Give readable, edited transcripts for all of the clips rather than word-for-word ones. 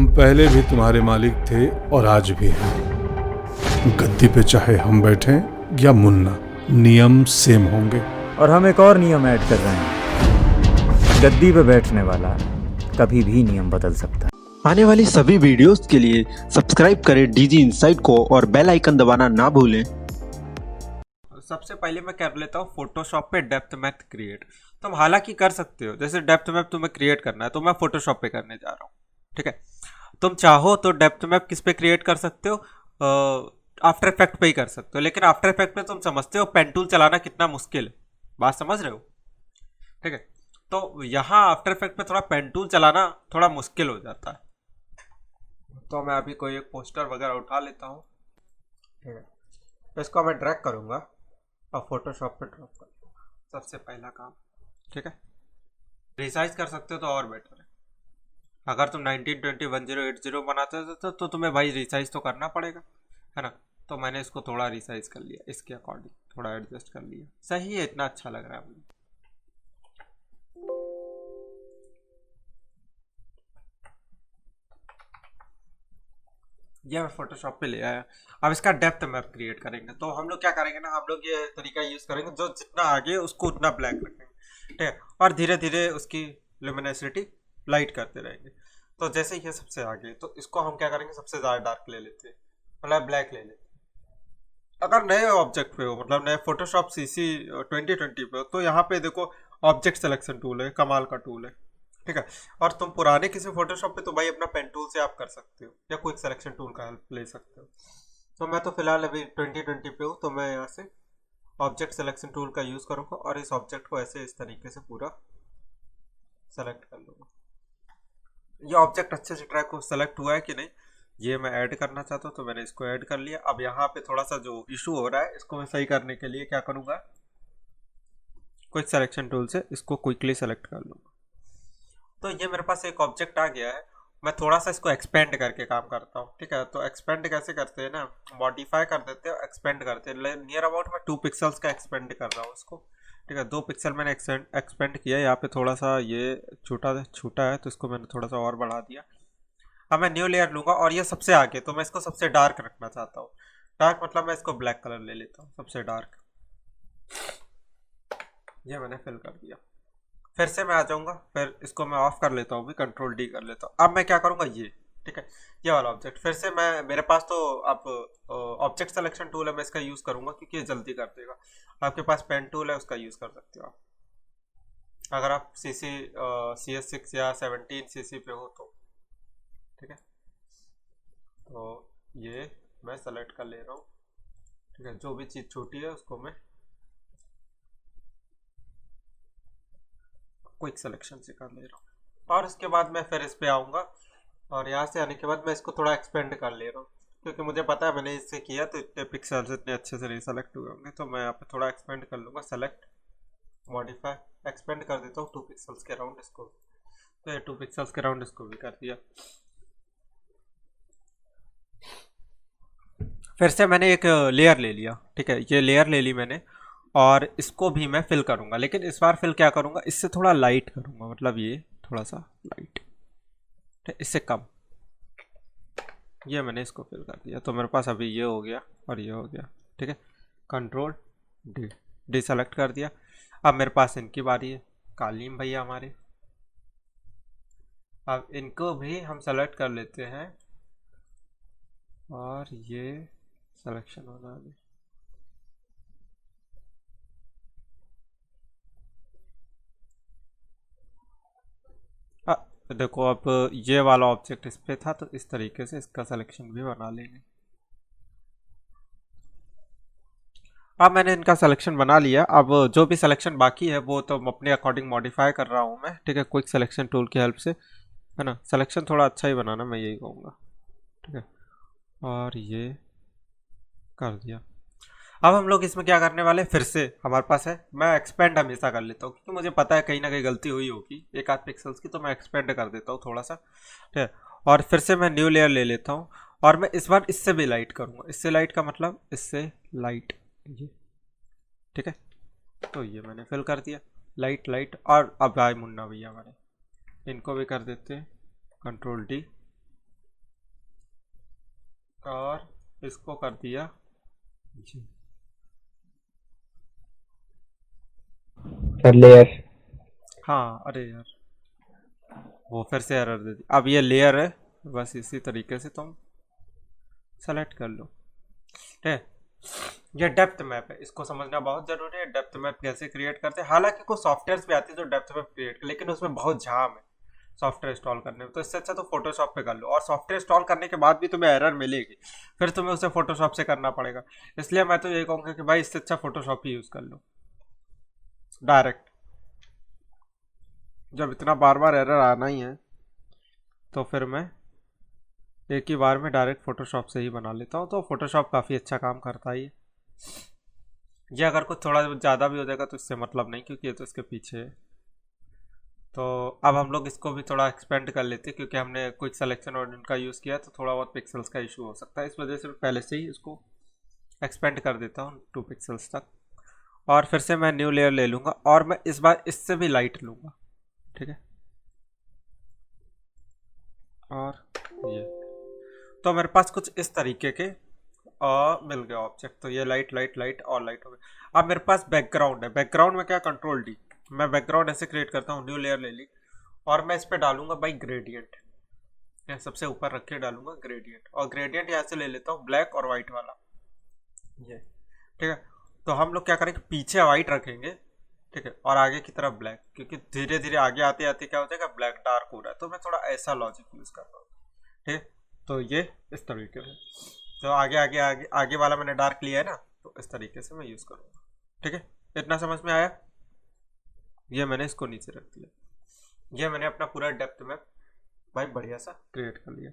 हम पहले भी तुम्हारे मालिक थे और आज भी हैं। गद्दी पे चाहे हम बैठें या मुन्ना, नियम सेम होंगे। और हम एक और नियम ऐड कर रहे हैं, गद्दी पे बैठने वाला कभी भी नियम बदल सकता है। आने वाली सभी वीडियोस के लिए सब्सक्राइब करें डीजी इनसाइट को और बेल आइकन दबाना ना भूलें। सबसे पहले मैं कर लेता हूँ फोटोशॉप पे डेप्थ मैप क्रिएट। तुम हालांकि कर सकते हो, जैसे डेप्थ मैप तुम्हें क्रिएट करना है तो मैं फोटोशॉप पे करने जा रहा हूँ, ठीक है। तुम चाहो तो डेप्थ मैप किस पे क्रिएट कर सकते हो, आफ्टर इफेक्ट पे ही कर सकते हो, लेकिन आफ्टर इफेक्ट में तुम समझते हो पेन टूल चलाना कितना मुश्किल है, बात समझ रहे हो, ठीक है। तो यहाँ आफ्टर इफेक्ट में थोड़ा पेन टूल चलाना थोड़ा मुश्किल हो जाता है। तो मैं अभी कोई एक पोस्टर वगैरह उठा लेता हूँ, ठीक है। तो इसको मैं ड्रैग करूँगा और फोटोशॉप पे ड्रॉप करूँगा, सबसे पहला काम, ठीक है। रिसाइज कर सकते हो तो और बेटर है। अगर तुम 1920 1080 बनाते हो तो तुम्हें भाई रिसाइज तो करना पड़ेगा, है ना। तो मैंने इसको थोड़ा रिसाइज कर लिया, इसके अकॉर्डिंग थोड़ा एडजस्ट कर लिया, सही है, इतना अच्छा लग रहा है मुझे। ये मैं फोटोशॉप पे ले आया। अब इसका डेप्थ मैप क्रिएट करेंगे तो हम लोग क्या करेंगे ना, हम लोग ये तरीका यूज करेंगे, जो जितना आगे उसको उतना ब्लैक रखेंगे, ठीक है। और धीरे धीरे उसकी लुमिनोसिटी लाइट करते रहेंगे। तो जैसे ये सबसे आगे, तो इसको हम क्या करेंगे, सबसे ज़्यादा डार्क ले लेते हैं, मतलब ब्लैक ले लेते हैं। अगर नए ऑब्जेक्ट पे हो, मतलब नए फोटोशॉप CC 2020 पे हो, तो यहाँ पे देखो ऑब्जेक्ट सिलेक्शन टूल है, कमाल का टूल है, ठीक है। और तुम पुराने किसी फोटोशॉप पे तो भाई अपना पेन टूल से आप कर सकते हो या क्विक सिलेक्शन टूल का हेल्प ले सकते हो। तो मैं तो फिलहाल अभी 2020 पे हूँ, तो मैं यहाँ से ऑब्जेक्ट सिलेक्शन टूल का यूज़ करूँगा और इस ऑब्जेक्ट को ऐसे इस तरीके से पूरा सेलेक्ट कर लूँगा। ये ऑब्जेक्ट अच्छे से ट्रैक को सेलेक्ट हुआ है कि नहीं, ये मैं ऐड करना चाहता हूँ, तो मैंने इसको ऐड कर लिया। अब यहाँ पे थोड़ा सा जो इशू हो रहा है, इसको मैं सही करने के लिए क्या करूँगा, क्विक सिलेक्शन टूल से इसको क्विकली सेलेक्ट कर लूँगा। तो ये मेरे पास एक ऑब्जेक्ट आ गया है। मैं थोड़ा सा इसको एक्सपेंड करके काम करता हूँ, ठीक है। तो एक्सपेंड कैसे करते हैं ना, मॉडिफाई कर देते हैं, एक्सपेंड करते हैं। नियर अबाउट मैं 2 पिक्सल्स का एक्सपेंड कर रहा हूँ इसको, ठीक है। 2 पिक्सल मैंने एक्सपेंड किया। यहाँ पे थोड़ा सा ये छोटा है तो इसको मैंने थोड़ा सा और बढ़ा दिया। अब मैं न्यू लेयर लूँगा और ये सबसे आगे, तो मैं इसको सबसे डार्क रखना चाहता हूँ। डार्क मतलब मैं इसको ब्लैक कलर ले लेता हूँ, सबसे डार्क। ये मैंने फिल कर दिया। फिर से मैं आ जाऊंगा, फिर इसको मैं ऑफ कर लेता हूँ, भी कंट्रोल D कर लेता हूँ। अब मैं क्या करूँगा, ये ठीक है, ये वाला ऑब्जेक्ट फिर से मैं, मेरे पास तो अब ऑब्जेक्ट सिलेक्शन टूल है, मैं इसका यूज़ करूँगा क्योंकि ये जल्दी कर देगा। आपके पास पेन टूल है, उसका यूज़ कर सकते हो आप, अगर आप CS6 या 17 CC पे हो तो, ठीक है। तो ये मैं सेलेक्ट कर ले रहा हूँ, ठीक है। जो भी चीज़ छोटी है उसको मैं क्विक सिलेक्शन से कर ले रहा हूँ। और इसके बाद मैं फिर इस पे आऊँगा और यहाँ से आने के बाद मैं इसको थोड़ा एक्सपेंड कर ले रहा हूँ, क्योंकि मुझे पता है मैंने इससे किया तो इतने पिक्सल्स इतने अच्छे से नहीं सेलेक्ट हुए होंगे। तो मैं यहाँ पे थोड़ा एक्सपेंड कर लूँगा, सेलेक्ट, मॉडिफाई, एक्सपेंड कर देता हूँ 2 पिक्सल्स के अराउंड इसको। तो ये 2 पिक्सल्स के अराउंड इसको भी कर दिया। फिर से मैंने एक लेयर ले लिया, ठीक है, ये लेयर ले ली मैंने और इसको भी मैं फिल करूंगा, लेकिन इस बार फिल क्या करूंगा, इससे थोड़ा लाइट करूंगा, मतलब ये थोड़ा सा लाइट, ठीक है, इससे कम। ये मैंने इसको फिल कर दिया, तो मेरे पास अभी ये हो गया और ये हो गया, ठीक है। कंट्रोल डी सेलेक्ट कर दिया। अब मेरे पास इनकी बारी है, कालीम भैया हमारे। अब इनको भी हम सेलेक्ट कर लेते हैं और ये सिलेक्शन होना अभी। देखो अब ये वाला ऑब्जेक्ट इस पे था, तो इस तरीके से इसका सिलेक्शन भी बना लेंगे। अब मैंने इनका सिलेक्शन बना लिया। अब जो भी सिलेक्शन बाकी है वो तो अपने अकॉर्डिंग मॉडिफाई कर रहा हूँ मैं, ठीक है, क्विक सिलेक्शन टूल की हेल्प से, है ना। सिलेक्शन थोड़ा अच्छा ही बनाना, मैं यही कहूँगा, ठीक है। और ये कर दिया। अब हम लोग इसमें क्या करने वाले, फिर से हमारे पास है, मैं एक्सपेंड हमेशा कर लेता हूँ क्योंकि मुझे पता है कहीं ना कहीं गलती हुई होगी एक आध पिक्सल्स की, तो मैं एक्सपेंड कर देता हूँ थोड़ा सा, ठीक है। और फिर से मैं न्यू लेयर ले लेता हूँ और मैं इस बार इससे भी लाइट करूँगा। इससे लाइट का मतलब इससे लाइट, ये, ठीक है। तो ये मैंने फिल कर दिया, लाइट लाइट। और अब आए मुन्ना भैया हमारे, इनको भी कर देते हैं कंट्रोल D, और इसको कर दिया जी। Sir layer. हाँ अरे यार वो फिर से एरर दे दी। अब ये लेयर है, बस इसी तरीके से तुम सेलेक्ट कर लो। ठीक है, ये डेप्थ मैप है, इसको समझना बहुत जरूरी है। डेप्थ मैप कैसे क्रिएट करते हैं, हालांकि कुछ सॉफ्टवेयर भी आती है जो डेप्थ मैप क्रिएट कर, लेकिन उसमें बहुत झाम है सॉफ्टवेयर इंस्टॉल करने में। तो इससे अच्छा तो फोटोशॉप पे कर लो, और सॉफ्टवेयर इंस्टॉल करने के बाद भी तुम्हें एरर मिलेगी, फिर तुम्हें उसे फोटोशॉप से करना पड़ेगा। इसलिए मैं तो यही कहूँगा कि भाई इससे अच्छा फोटोशॉप ही यूज़ कर लो डायरेक्ट। जब इतना बार बार एरर आना ही है तो फिर मैं एक ही बार में डायरेक्ट फोटोशॉप से ही बना लेता हूँ। तो फोटोशॉप काफ़ी अच्छा काम करता ही है। ये अगर कुछ थोड़ा ज़्यादा भी हो जाएगा तो इससे मतलब नहीं, क्योंकि ये तो इसके पीछे है। तो अब हम लोग इसको भी थोड़ा एक्सपेंड कर लेते हैं, क्योंकि हमने क्विक सिलेक्शन और इनका यूज़ किया तो थोड़ा बहुत पिक्सल्स का इशू हो सकता है। इस वजह से पहले से ही इसको एक्सपेंड कर देता हूँ 2 पिक्सल्स तक। और फिर से मैं न्यू लेयर ले लूँगा, और मैं इस बार इससे भी लाइट लूँगा। ठीक है, और ये तो मेरे पास कुछ इस तरीके के मिल गया ऑब्जेक्ट। तो ये लाइट लाइट लाइट और लाइट हो गया। अब मेरे पास बैकग्राउंड है, बैकग्राउंड में क्या कंट्रोल डी, मैं बैकग्राउंड ऐसे क्रिएट करता हूँ। न्यू लेयर ले ली और मैं इस पर डालूंगा भाई ग्रेडियंट, सबसे ऊपर रख के डालूंगा ग्रेडियंट। और ग्रेडियंट यहाँ से ले लेता हूँ ब्लैक और वाइट वाला, ये ठीक है। तो हम लोग क्या करेंगे, पीछे वाइट रखेंगे, ठीक है, और आगे की तरफ ब्लैक, क्योंकि धीरे धीरे आगे आते आते क्या हो जाएगा, ब्लैक डार्क हो रहा है। तो मैं थोड़ा ऐसा लॉजिक यूज कर रहा हूँ। ठीक है, तो ये इस तरीके से, तो आगे आगे आगे आगे वाला मैंने डार्क लिया है ना, तो इस तरीके से मैं यूज करूँगा। ठीक है, इतना समझ में आया। ये मैंने इसको नीचे रख दिया, ये मैंने अपना पूरा डेप्थ मैप भाई बढ़िया सा क्रिएट कर लिया।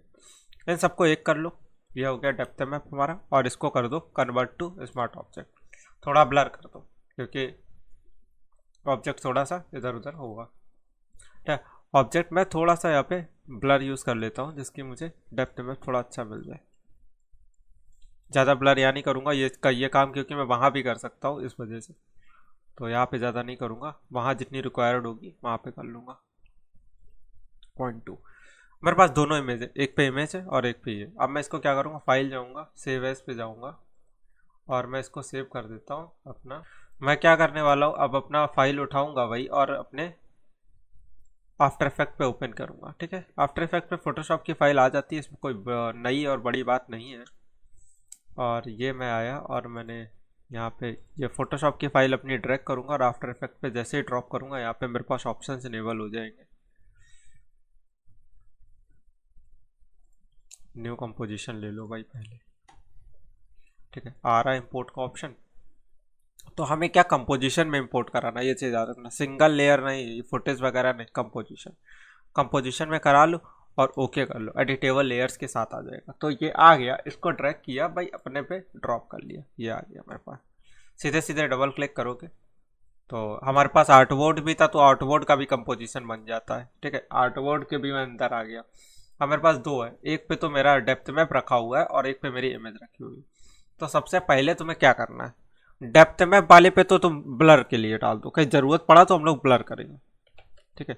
इन सबको एक कर लो, ये हो गया डेप्थ मैप हमारा। और इसको कर दो कन्वर्ट टू स्मार्ट ऑब्जेक्ट, थोड़ा ब्लर कर दो, क्योंकि ऑब्जेक्ट थोड़ा सा इधर उधर होगा। ठीक है, ऑब्जेक्ट मैं थोड़ा सा यहाँ पे ब्लर यूज़ कर लेता हूँ, जिसकी मुझे डेप्थ मैप थोड़ा अच्छा मिल जाए। ज़्यादा ब्लर यहाँ नहीं करूँगा ये काम, क्योंकि मैं वहाँ भी कर सकता हूँ, इस वजह से तो यहाँ पे ज़्यादा नहीं करूँगा। वहाँ जितनी रिक्वायर्ड होगी वहाँ पे कर लूँगा। 0.2 मेरे पास दोनों इमेज है, एक पे इमेज है और एक पे ये। अब मैं इसको क्या करूँगा, फाइल जाऊँगा, सेव एज पे जाऊँगा और मैं इसको सेव कर देता हूँ अपना। मैं क्या करने वाला हूँ, अब अपना फाइल उठाऊँगा भाई और अपने आफ्टर इफेक्ट पे ओपन करूँगा। ठीक है, आफ्टर इफेक्ट पे फोटोशॉप की फाइल आ जाती है, इसमें कोई नई और बड़ी बात नहीं है। और ये मैं आया और मैंने यहाँ पे ये फोटोशॉप की फाइल अपनी ड्रैग करूँगा और आफ्टर इफेक्ट पे जैसे ही ड्रॉप करूँगा, यहाँ पे मेरे पास ऑप्शंस इनेबल हो जाएंगे। न्यू कंपोजिशन ले लो भाई पहले। ठीक है, आ रहा है इंपोर्ट का ऑप्शन। तो हमें क्या कंपोजिशन में इंपोर्ट कराना, ये चीज़ याद रखना, सिंगल लेयर नहीं, फुटेज वगैरह नहीं, कंपोजिशन में करा लो और ओके कर लो, एडिटेबल लेयर्स के साथ आ जाएगा। तो ये आ गया, इसको ड्रैग किया भाई, अपने पे ड्रॉप कर लिया, ये आ गया मेरे पास। सीधे सीधे डबल क्लिक करोगे तो हमारे पास आर्टबोर्ड भी था, तो आर्टबोर्ड का भी कंपोजिशन बन जाता है। ठीक है, आर्टबोर्ड के भी मैं अंदर आ गया। अब मेरे पास दो है, एक पे तो मेरा डेप्थ मैप रखा हुआ है और एक पे मेरी इमेज रखी हुई है। तो सबसे पहले तुम्हें क्या करना है, डेप्थ मैप वाले पे तो तुम ब्लर के लिए डाल दो, कहीं ज़रूरत पड़ा तो हम लोग ब्लर करेंगे। ठीक है,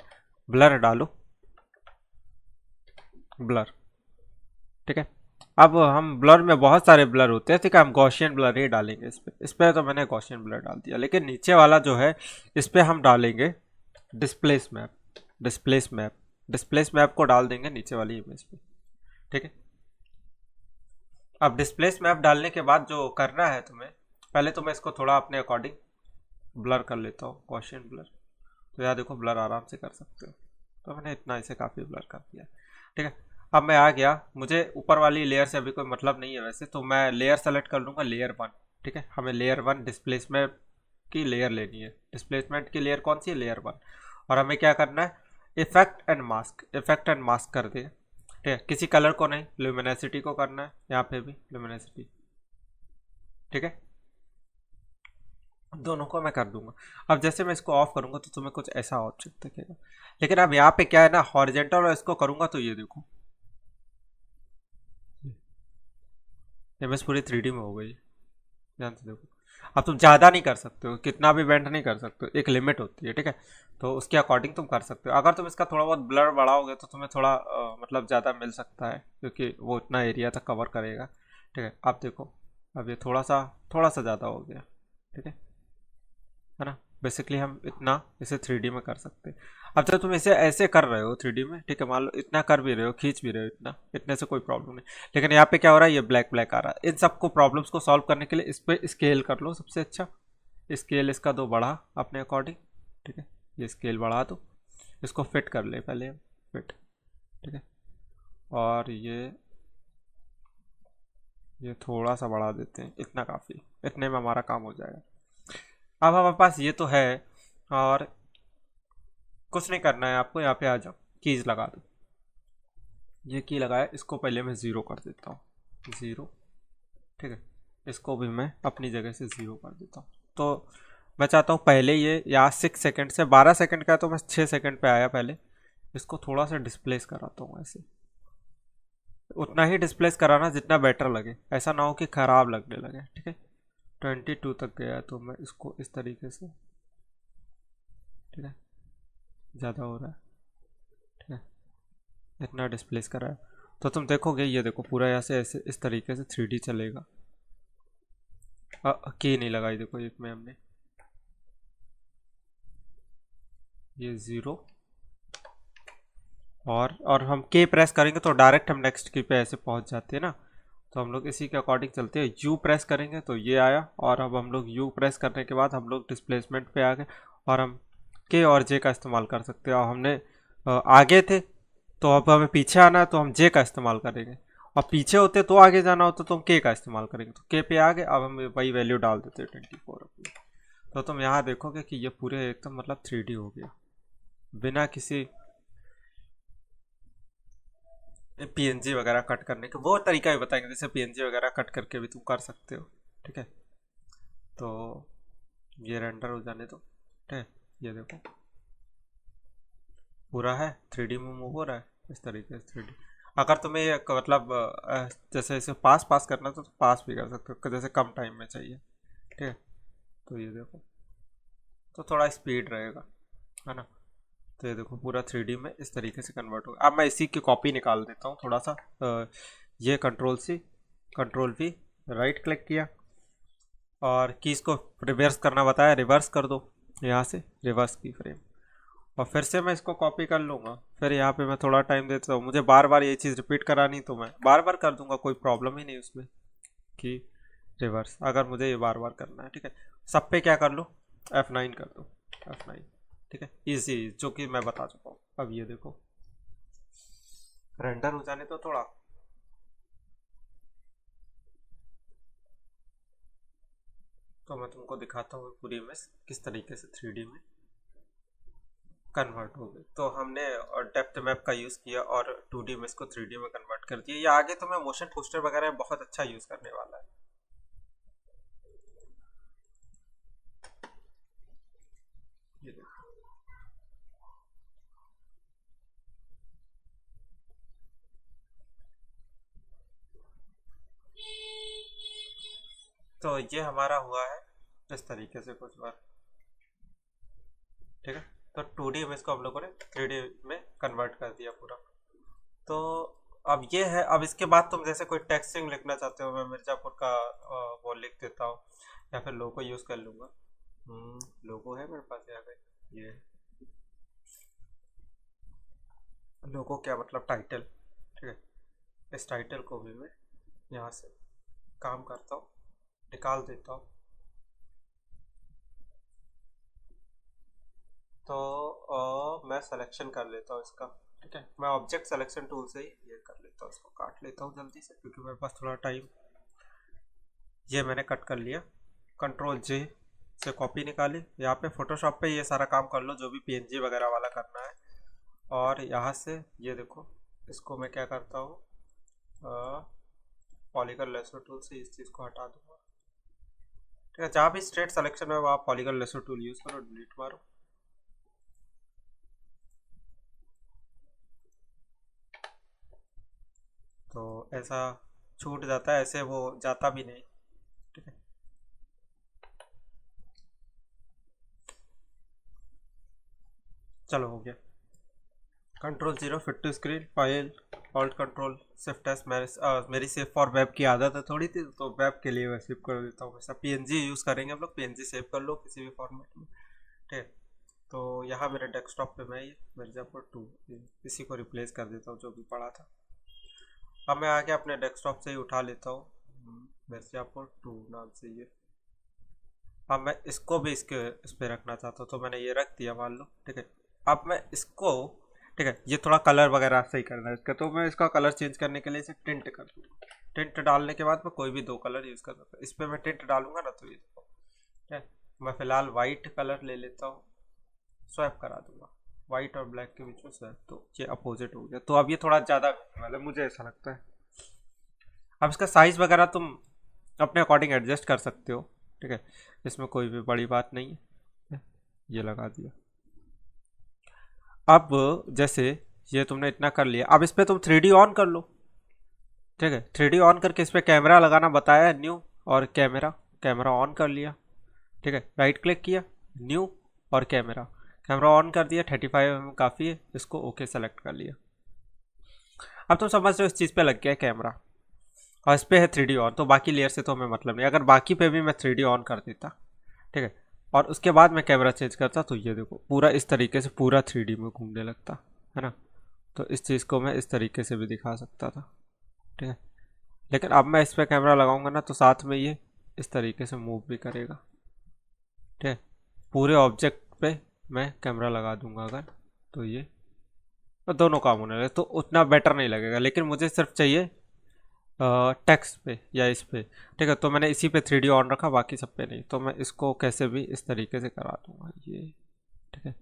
ब्लर डालो, ब्लर। ठीक है, अब हम ब्लर में बहुत सारे ब्लर होते हैं, ठीक है, हम गॉसियन ब्लर ही डालेंगे इस पे तो मैंने गॉसियन ब्लर डाल दिया। लेकिन नीचे वाला जो है, इस पे हम डालेंगे डिस्प्लेस मैप को डाल देंगे नीचे वाली इमेज पे। ठीक है, अब डिस्प्लेस मैप डालने के बाद जो करना है तुम्हें, पहले तो मैं इसको थोड़ा अपने अकॉर्डिंग ब्लर कर लेता हूँ, गॉसियन ब्लर। तो यार देखो, ब्लर आराम से कर सकते हो, तो मैंने इतना इसे काफ़ी ब्लर कर दिया। ठीक है, अब मैं आ गया, मुझे ऊपर वाली लेयर से अभी कोई मतलब नहीं है वैसे, तो मैं लेयर सेलेक्ट कर लूँगा, लेयर 1। ठीक है, हमें लेयर 1 डिस्प्लेसमेंट की लेयर लेनी है। डिस्प्लेसमेंट की लेयर कौन सी है, लेयर 1। और हमें क्या करना है, इफेक्ट एंड मास्क कर दे। ठीक है, किसी कलर को नहीं, ल्यूमिनेसिटी को करना है, यहाँ पे भी ल्यूमिनेसिटी। ठीक है, दोनों को मैं कर दूंगा। अब जैसे मैं इसको ऑफ करूंगा तो तुम्हें कुछ ऐसा ऑब्जेक्ट दिखेगा। लेकिन अब यहाँ पे क्या है ना, हॉरिजॉन्टल और इसको करूंगा तो ये देखो, इमेज पूरी 3D में हो गई, ध्यान से देखो। अब तुम ज़्यादा नहीं कर सकते हो, कितना भी बेंड नहीं कर सकते हो, एक लिमिट होती है, ठीक है। तो उसके अकॉर्डिंग तुम कर सकते हो। अगर तुम इसका थोड़ा बहुत ब्लर बढ़ाओगे तो तुम्हें थोड़ा मतलब ज़्यादा मिल सकता है, क्योंकि वो इतना एरिया तक कवर करेगा, ठीक है। अब देखो, अब ये थोड़ा सा ज़्यादा हो गया, ठीक है ना। बेसिकली हम इतना इसे 3D में कर सकते हैं। अब जब तुम इसे ऐसे कर रहे हो 3D में, ठीक है, मान लो इतना कर भी रहे हो, खींच भी रहे हो इतना, इतने से कोई प्रॉब्लम नहीं। लेकिन यहाँ पे क्या हो रहा है, ये ब्लैक ब्लैक आ रहा है। इन सबको प्रॉब्लम्स को सॉल्व करने के लिए इस पर स्केल कर लो सबसे अच्छा। स्केल इसका दो बढ़ा अपने अकॉर्डिंग, ठीक है। ये स्केल बढ़ा दो, इसको फिट कर ले पहले हम, फिट, ठीक है। और ये थोड़ा सा बढ़ा देते हैं, इतना काफ़ी, इतने में हमारा काम हो जाएगा। अब हमारे पास ये तो है, और कुछ नहीं करना है आपको। यहाँ पे आ जाओ, कीज लगा दो। ये की लगाया, इसको पहले मैं ज़ीरो कर देता हूँ, ज़ीरो, ठीक है। इसको भी मैं अपनी जगह से ज़ीरो कर देता हूँ। तो मैं चाहता हूँ पहले ये यहाँ 6 सेकंड से 12 सेकंड का है, तो मैं 6 सेकंड पे आया पहले। इसको थोड़ा सा डिस्प्लेस कराता हूँ ऐसे, उतना ही डिस्प्लेस कराना जितना बेटर लगे, ऐसा ना हो कि ख़राब लगने लगे, ठीक है। 22 तक गया तो मैं इसको इस तरीके से, ठीक है, ज़्यादा हो रहा है, ठीक है, इतना डिस्प्लेस करा है। तो तुम देखोगे, ये देखो पूरा यहाँ से ऐसे इस तरीके से 3D चलेगा। की नहीं लगाई, देखो एक में हमने ये 0, और हम के प्रेस करेंगे तो डायरेक्ट हम नेक्स्ट की पे ऐसे पहुंच जाते हैं ना। तो हम लोग इसी के अकॉर्डिंग चलते हैं। यू प्रेस करेंगे तो ये आया, और अब हम लोग यू प्रेस करने के बाद हम लोग डिस्प्लेसमेंट पे आ गए, और हम के और जे का इस्तेमाल कर सकते हैं। और हमने आगे थे, तो अब हमें पीछे आना है तो हम जे का इस्तेमाल करेंगे, और पीछे होते तो आगे जाना होता तो हम के का इस्तेमाल करेंगे। तो के पे आ गए, अब हम वही वैल्यू डाल देते हैं 24 अपनी। तो तुम यहाँ देखोगे कि ये पूरे एकदम मतलब 3D हो गया, बिना किसी पीएनजी वगैरह कट करने के। वो तरीका भी बताएंगे, जैसे पीएनजी वगैरह कट करके भी तुम कर सकते हो, ठीक है। तो ये रेंडर हो जाने दो, ठीक है। ये देखो पूरा है 3D में मूव हो रहा है इस तरीके से 3D। अगर तुम्हें ये मतलब जैसे इसे पास पास करना तो पास भी कर सकते हो, जैसे कम टाइम में चाहिए, ठीक है। तो ये देखो, तो थोड़ा स्पीड रहेगा, है ना। तो ये देखो पूरा 3D में इस तरीके से कन्वर्ट होगा। अब मैं इसी की कॉपी निकाल देता हूँ थोड़ा सा। ये कंट्रोल V, राइट क्लिक किया, और कीज़ को रिवर्स करना बताया, रिवर्स कर दो यहाँ से, रिवर्स की फ्रेम, और फिर से मैं इसको कॉपी कर लूँगा। फिर यहाँ पे मैं थोड़ा टाइम देता हूँ, मुझे बार बार ये चीज़ रिपीट करानी तो मैं बार बार कर दूंगा, कोई प्रॉब्लम ही नहीं उसमें, कि रिवर्स अगर मुझे ये बार बार करना है, ठीक है। सब पे क्या कर लो, F9 कर दो, F9, ठीक है। इजी, जो कि मैं बता चुका हूँ। अब ये देखो रेंडर हो जाने तो थोड़ा, तो मैं तुमको दिखाता हूँ पूरी इमेज किस तरीके से 3D में कन्वर्ट हो गई। तो हमने डेप्थ मैप का यूज़ किया और 2D इमेज को 3D में कन्वर्ट कर दिया। ये आगे तो मैं मोशन पोस्टर वगैरह बहुत अच्छा यूज़ करने वाला है। ये देखो, तो ये हमारा हुआ है इस तरीके से कुछ बार, ठीक है। तो 2D इमेज को हम लोगों ने 3D में कन्वर्ट कर दिया पूरा। तो अब ये है, अब इसके बाद तुम जैसे कोई टेक्स्टिंग लिखना चाहते हो, मैं मिर्ज़ापुर का वो लिख देता हूँ, या फिर लोगो यूज़ कर लूँगा। लोगो है मेरे पास यहाँ पे, ये लोगो क्या मतलब टाइटल, ठीक है। इस टाइटल को भी मैं यहाँ से काम करता हूँ, निकाल देता हूँ। तो मैं सिलेक्शन कर लेता हूँ इसका, ठीक है। मैं ऑब्जेक्ट सिलेक्शन टूल से ही ये कर लेता हूँ, इसको काट लेता हूँ जल्दी से, क्योंकि मेरे पास थोड़ा टाइम। ये मैंने कट कर लिया, कंट्रोल J से कॉपी निकाली। यहाँ पे फोटोशॉप पे ये सारा काम कर लो जो भी पीएनजी वगैरह वाला करना है। और यहाँ से ये देखो, इसको मैं क्या करता हूँ, पॉलीगन लेसो टूल से इस चीज़ को हटा दूंगा, ठीक है। जहाँ भी स्ट्रेट सिलेक्शन है वहाँ पॉलीगन लेसो टूल यूज़ करो, डिलीट मारो। तो ऐसा छूट जाता है, ऐसे वो जाता भी नहीं, ठीक है। चलो हो गया। Ctrl 0 fit to screen, file, alt control shift S. मेरी सेव फॉर वेब की आदत है थोड़ी थी, तो वेब के लिए मैं सेव कर देता हूँ। वैसा PNG यूज़ करेंगे हम लोग, PNG सेव कर लो किसी भी फॉर्मेट में, ठीक है। तो यहाँ मेरे डेस्कटॉप पे मैं ये मिर्ज़ापुर 2 इसी को रिप्लेस कर देता हूँ जो भी पड़ा था। अब मैं आके अपने डेस्कटॉप से ही उठा लेता हूँ मिर्ज़ापुर 2 नाम से ये। अब मैं इसको भी इस पर रखना चाहता हूँ, तो मैंने ये रख दिया मान लो, ठीक है। अब मैं इसको, ठीक है, ये थोड़ा कलर वगैरह सही करना है इसका, तो मैं इसका कलर चेंज करने के लिए इसे टिंट कर दूँगा। टिंट डालने के बाद मैं कोई भी 2 कलर यूज़ कर सकता हूँ। इस पर मैं टिंट डालूंगा ना, तो ये देखो, ठीक है। मैं फ़िलहाल वाइट कलर ले लेता हूँ, स्वैप करा दूंगा वाइट और ब्लैक के बीच में स्वैप, तो ये अपोजिट हो गया। तो अब ये थोड़ा ज़्यादा मतलब मुझे ऐसा लगता है। अब इसका साइज़ वगैरह तुम अपने अकॉर्डिंग एडजस्ट कर सकते हो, ठीक है, इसमें कोई भी बड़ी बात नहीं है। ये लगा दिया। अब जैसे ये तुमने इतना कर लिया, अब इस पर तुम 3D ऑन कर लो, ठीक है। 3D ऑन करके इस पर कैमरा लगाना बताया है, न्यू, और कैमरा ऑन कर लिया, ठीक है। राइट क्लिक किया, न्यू और कैमरा ऑन कर दिया। 35mm काफ़ी है, इसको ओके सेलेक्ट कर लिया। अब तुम समझ रहे हो इस चीज़ पे लग गया है कैमरा, और इस पे है 3D ऑन, तो बाकी लेयर से तो हमें मतलब नहीं। अगर बाकी पे भी मैं 3D ऑन कर देता, ठीक है, और उसके बाद मैं कैमरा चेंज करता, तो ये देखो पूरा इस तरीके से पूरा 3D में घूमने लगता है ना। तो इस चीज़ को मैं इस तरीके से भी दिखा सकता था, ठीक है। लेकिन अब मैं इस पर कैमरा लगाऊंगा ना, तो साथ में ये इस तरीके से मूव भी करेगा, ठीक है। पूरे ऑब्जेक्ट पे मैं कैमरा लगा दूंगा अगर, तो ये तो दोनों काम होने लगे, तो उतना बेटर नहीं लगेगा। लेकिन मुझे सिर्फ चाहिए टेक्स्ट पे या इस पे, ठीक है। तो मैंने इसी पे 3D ऑन रखा, बाकी सब पे नहीं। तो मैं इसको कैसे भी इस तरीके से करा दूंगा ये, ठीक है।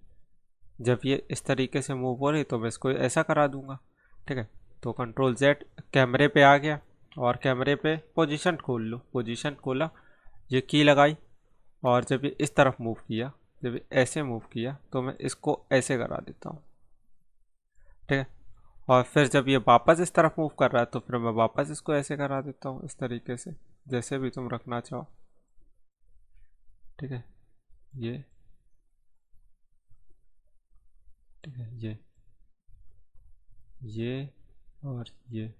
जब ये इस तरीके से मूव हो रही तो मैं इसको ऐसा करा दूंगा, ठीक है। तो Ctrl Z, कैमरे पे आ गया, और कैमरे पे पोजीशन खोल लो। पोजीशन खोला, ये की लगाई, और जब ये इस तरफ मूव किया, जब ये ऐसे मूव किया, तो मैं इसको ऐसे करा देता हूँ, ठीक है। और फिर जब ये वापस इस तरफ मूव कर रहा है, तो फिर मैं वापस इसको ऐसे करा देता हूँ, इस तरीके से, जैसे भी तुम रखना चाहो, ठीक है। ये, ठीक है, ये और ये,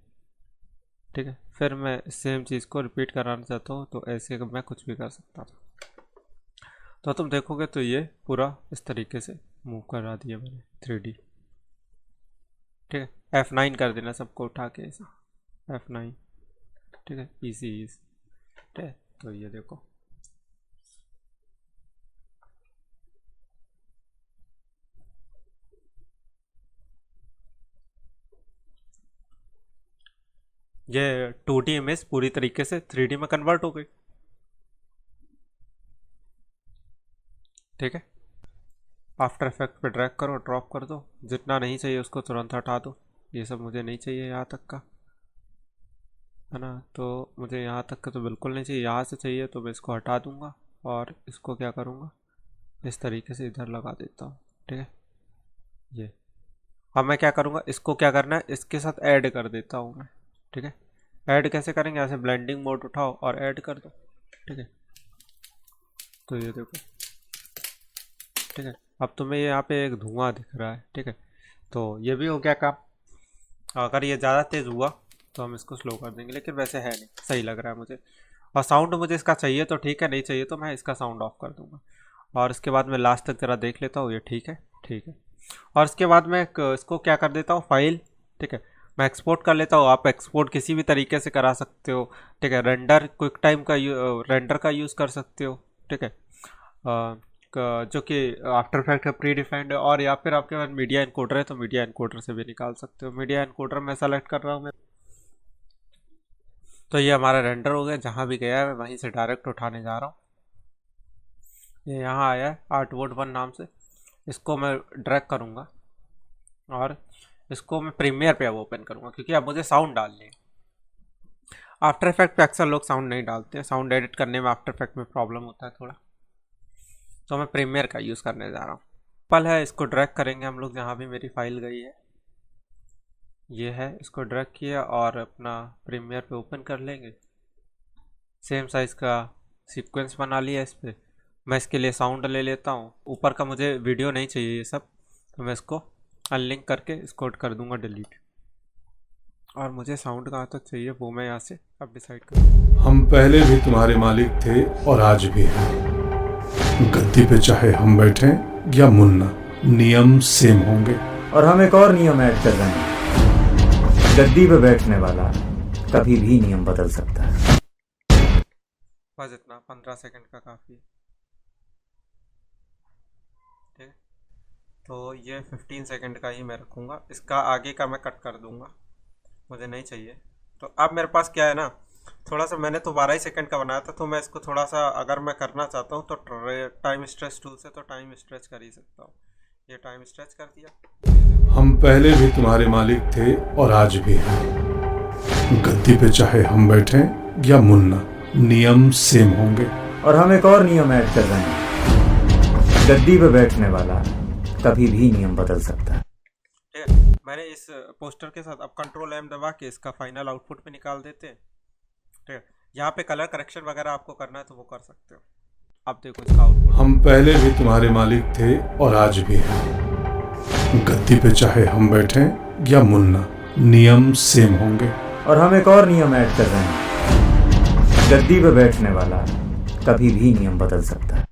ठीक है। फिर मैं सेम चीज़ को रिपीट कराना चाहता हूँ, तो ऐसे मैं कुछ भी कर सकता था। तो तुम देखोगे तो ये पूरा इस तरीके से मूव करा दिया मैंने 3D, ठीक है। F9 कर देना सबको उठा के ऐसे, F9, ठीक है, इजी, ठीक है। तो ये देखो, ये 2D इमेज पूरी तरीके से 3D में कन्वर्ट हो गई, ठीक है। आफ्टर इफेक्ट पे ड्रैग करो, ड्रॉप कर दो, जितना नहीं चाहिए उसको तुरंत हटा दो। ये सब मुझे नहीं चाहिए यहाँ तक का, है ना। तो मुझे यहाँ तक का तो बिल्कुल नहीं चाहिए, यहाँ से चाहिए, तो मैं इसको हटा दूँगा, और इसको क्या करूँगा, इस तरीके से इधर लगा देता हूँ, ठीक है। ये अब मैं क्या करूँगा, इसको क्या करना है, इसके साथ ऐड कर देता हूँ मैं, ठीक है। ऐड कैसे करेंगे, ऐसे ब्लेंडिंग मोड उठाओ और ऐड कर दो, ठीक है। तो ये देखो, ठीक है। अब तुम्हें यहाँ पे एक धुआं दिख रहा है, ठीक है। तो ये भी हो गया काम। अगर ये ज़्यादा तेज़ हुआ तो हम इसको स्लो कर देंगे, लेकिन वैसे है नहीं, सही लग रहा है मुझे। और साउंड मुझे इसका चाहिए तो ठीक है, नहीं चाहिए तो मैं इसका साउंड ऑफ कर दूंगा। और इसके बाद मैं लास्ट तक ज़रा देख लेता हूँ, ये ठीक है, ठीक है। और इसके बाद मैं इसको क्या कर देता हूँ, फाइल, ठीक है, मैं एक्सपोर्ट कर लेता हूँ। आप एक्सपोर्ट किसी भी तरीके से करा सकते हो, ठीक है। रेंडर क्विक टाइम का रेंडर का यूज़ कर सकते हो, ठीक है, जो कि आफ्टर इफेक्ट का प्री डिफाइंड है। और या फिर आपके पास मीडिया एनकोडर है तो मीडिया एनकोडर से भी निकाल सकते हो। मीडिया एनकोडर मैं सेलेक्ट कर रहा हूँ मैं, तो ये हमारा रेंडर हो गया। जहाँ भी गया है मैं वहीं से डायरेक्ट उठाने जा रहा हूँ। ये यहाँ आया है आर्टवुड 1 नाम से, इसको मैं ड्रैग करूँगा और इसको मैं प्रीमियर पे अब ओपन करूँगा, क्योंकि अब मुझे साउंड डालनी है। आफ्टर इफेक्ट पे अक्सर लोग साउंड नहीं डालते हैं, साउंड एडिट करने में आफ्टर इफेक्ट में प्रॉब्लम होता है थोड़ा, तो मैं प्रीमियर का यूज़ करने जा रहा हूँ। पल है, इसको ड्रैग करेंगे हम लोग जहाँ भी मेरी फाइल गई है, ये है, इसको ड्रैग किया और अपना प्रीमियर पे ओपन कर लेंगे। सेम साइज़ का सीक्वेंस बना लिया इस पर। मैं इसके लिए साउंड ले लेता हूँ। ऊपर का मुझे वीडियो नहीं चाहिए ये सब, तो मैं इसको अनलिंक करके इसको कर दूंगा डिलीट। और मुझे साउंड कहाँ तक चाहिए वो मैं यहाँ से अब डिसाइड करूँ। हम पहले भी तुम्हारे मालिक थे और आज भी हैं। गद्दी पे चाहे हम बैठें या मुन्ना, नियम सेम होंगे। और हम एक और नियम ऐड कर रहे हैं, गद्दी पे बैठने वाला कभी भी नियम बदल सकता है। बस इतना, 15 सेकंड का काफ़ी है। ठीक, तो ये 15 सेकंड का ही मैं रखूँगा, इसका आगे का मैं कट कर दूँगा, मुझे नहीं चाहिए। तो अब मेरे पास क्या है ना, थोड़ा सा मैंने तो 12 ही सेकंड का बनाया था, तो मैं इसको थोड़ा सा अगर मैं करना चाहता हूँ तो टाइम स्ट्रेच टूल से तो टाइम स्ट्रेच कर ही सकता हूँ। ये टाइम स्ट्रेच कर दिया। हम पहले भी तुम्हारे मालिक थे और आज भी हैं। गद्दी पे चाहे हम बैठें या मुन्ना, नियम सेम होंगे। और हम एक और नियम ऐड कर रहे हैं, गद्दी पे बैठने वाला कभी भी नियम बदल सकता है। ठीक है, मैंने इस पोस्टर के साथ अब कंट्रोल M दबा के इसका फाइनल आउटपुट पे निकाल देते हैं। ठीक है, यहाँ पे कलर करेक्शन वगैरह आपको करना है तो वो कर सकते हो। अब देखो इसका आउटपुट। हम पहले भी तुम्हारे मालिक थे और आज भी हैं। गद्दी पे चाहे हम बैठें या मुन्ना, नियम सेम होंगे। और हम एक और नियम ऐड कर रहे हैं, गद्दी पे बैठने वाला कभी भी नियम बदल सकता है।